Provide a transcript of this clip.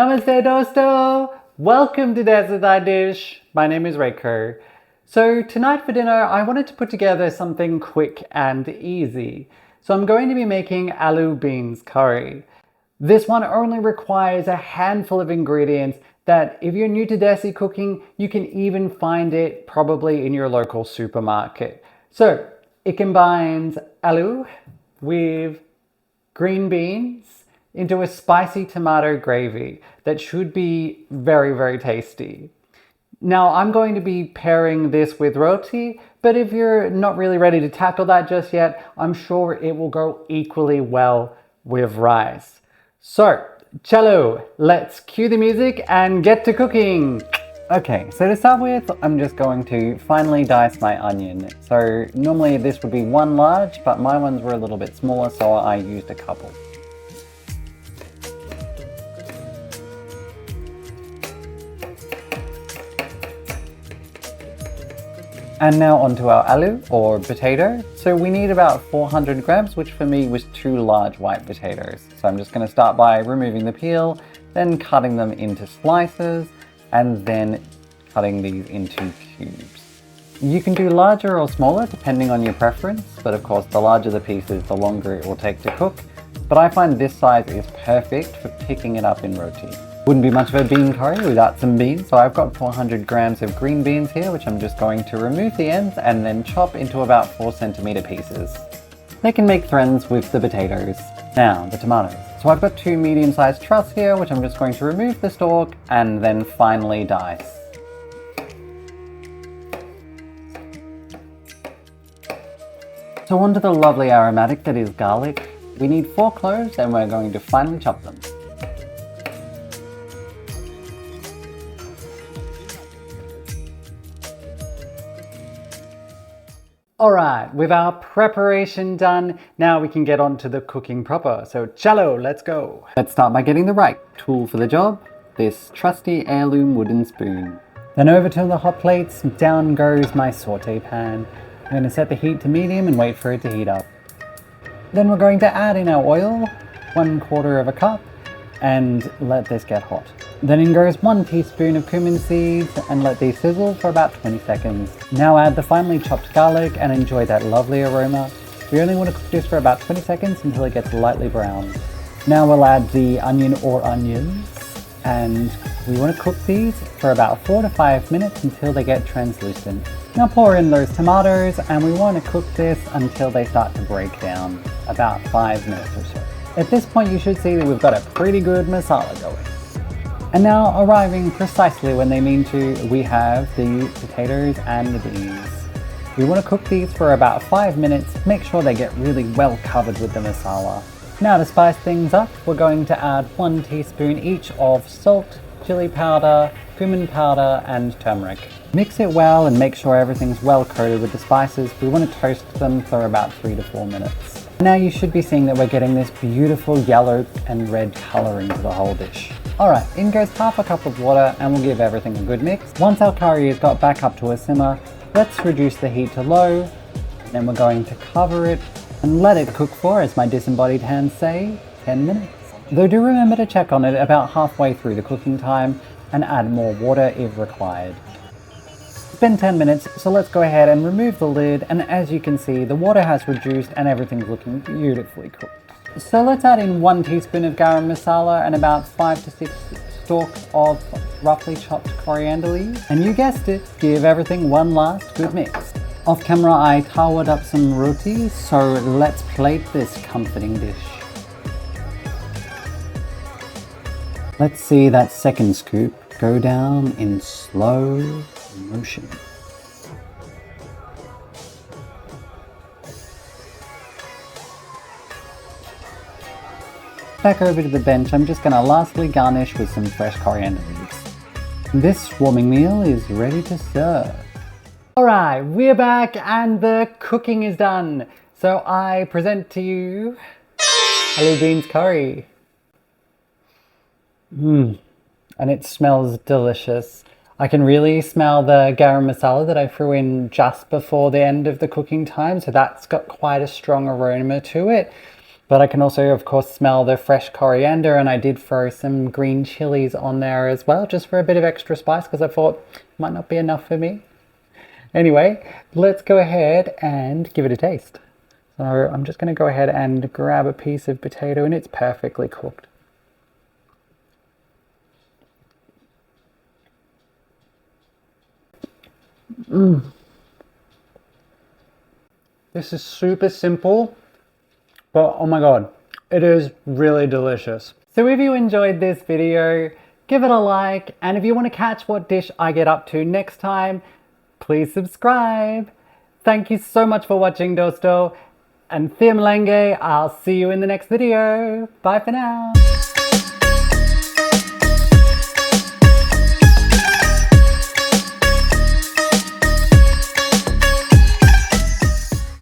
Namaste Dosto! Welcome to Desified Dish. My name is Reiko. So tonight for dinner, I wanted to put together something quick and easy. So I'm going to be making aloo beans curry. This one only requires a handful of ingredients that if you're new to Desi cooking, you can even find it probably in your local supermarket. So it combines aloo with green beans into a spicy tomato gravy that should be very, very tasty. Now I'm going to be pairing this with roti, but if you're not really ready to tackle that just yet, I'm sure it will go equally well with rice. So, cello, let's cue the music and get to cooking. Okay, so to start with, I'm just going to finely dice my onion. So normally this would be one large, but my ones were a little bit smaller, so I used a couple. And now onto our aloo, or potato. So we need about 400 grams, which for me was 2 large white potatoes. So I'm just going to start by removing the peel, then cutting them into slices, and then cutting these into cubes. You can do larger or smaller depending on your preference, but of course the larger the pieces, the longer it will take to cook. But I find this size is perfect for picking it up in roti. Wouldn't be much of a bean curry without some beans, so I've got 400 grams of green beans here, which I'm just going to remove the ends and then chop into about 4 centimeter pieces. They can make friends with the potatoes. Now, the tomatoes. So I've got 2 medium-sized truss here, which I'm just going to remove the stalk and then finely dice. So onto the lovely aromatic that is garlic. We need 4 cloves and we're going to finely chop them. Alright, with our preparation done, now we can get on to the cooking proper. So cello, let's go. Let's start by getting the right tool for the job, this trusty heirloom wooden spoon. Then over to the hot plates, down goes my saute pan. I'm going to set the heat to medium and wait for it to heat up. Then we're going to add in our oil, 1/4 cup, and let this get hot. Then in goes 1 teaspoon of cumin seeds and let these sizzle for about 20 seconds. Now add the finely chopped garlic and enjoy that lovely aroma. We only want to cook this for about 20 seconds until it gets lightly brown. Now we'll add the onion or onions and we want to cook these for about 4 to 5 minutes until they get translucent. Now pour in those tomatoes and we want to cook this until they start to break down, about 5 minutes or so. At this point you should see that we've got a pretty good masala going. And now arriving precisely when they mean to, we have the potatoes and the beans. We want to cook these for about 5 minutes, make sure they get really well covered with the masala. Now to spice things up, we're going to add 1 teaspoon each of salt, chili powder, cumin powder and turmeric. Mix it well and make sure everything's well coated with the spices. We want to toast them for about 3 to 4 minutes. Now you should be seeing that we're getting this beautiful yellow and red colour into the whole dish. Alright, in goes 1/2 cup of water and we'll give everything a good mix. Once our curry has got back up to a simmer, let's reduce the heat to low. Then we're going to cover it and let it cook for, as my disembodied hands say, 10 minutes. Though do remember to check on it about halfway through the cooking time and add more water if required. It's been 10 minutes, so let's go ahead and remove the lid, and as you can see, the water has reduced and everything's looking beautifully cooked. So let's add in 1 teaspoon of garam masala and about 5 to 6 stalks of roughly chopped coriander leaves. And you guessed it, give everything one last good mix. Off camera I tawaed up some roti, so let's plate this comforting dish. Let's see that second scoop go down in slow motion. Back over to the bench, I'm just going to lastly garnish with some fresh coriander leaves. This swarming meal is ready to serve. Alright, we're back and the cooking is done. So I present to you aloo beans curry. And it smells delicious. I can really smell the garam masala that I threw in just before the end of the cooking time, so that's got quite a strong aroma to it. But I can also, of course, smell the fresh coriander, and I did throw some green chilies on there as well, just for a bit of extra spice, because I thought it might not be enough for me. Anyway, let's go ahead and give it a taste. So I'm just going to go ahead and grab a piece of potato, and it's perfectly cooked. This is super simple, but oh my god, it is really delicious. So if you enjoyed this video, give it a like, and if you want to catch what dish I get up to next time, please subscribe. Thank you so much for watching, Dosto, and Thea Malenge. I'll see you in the next video. Bye for now.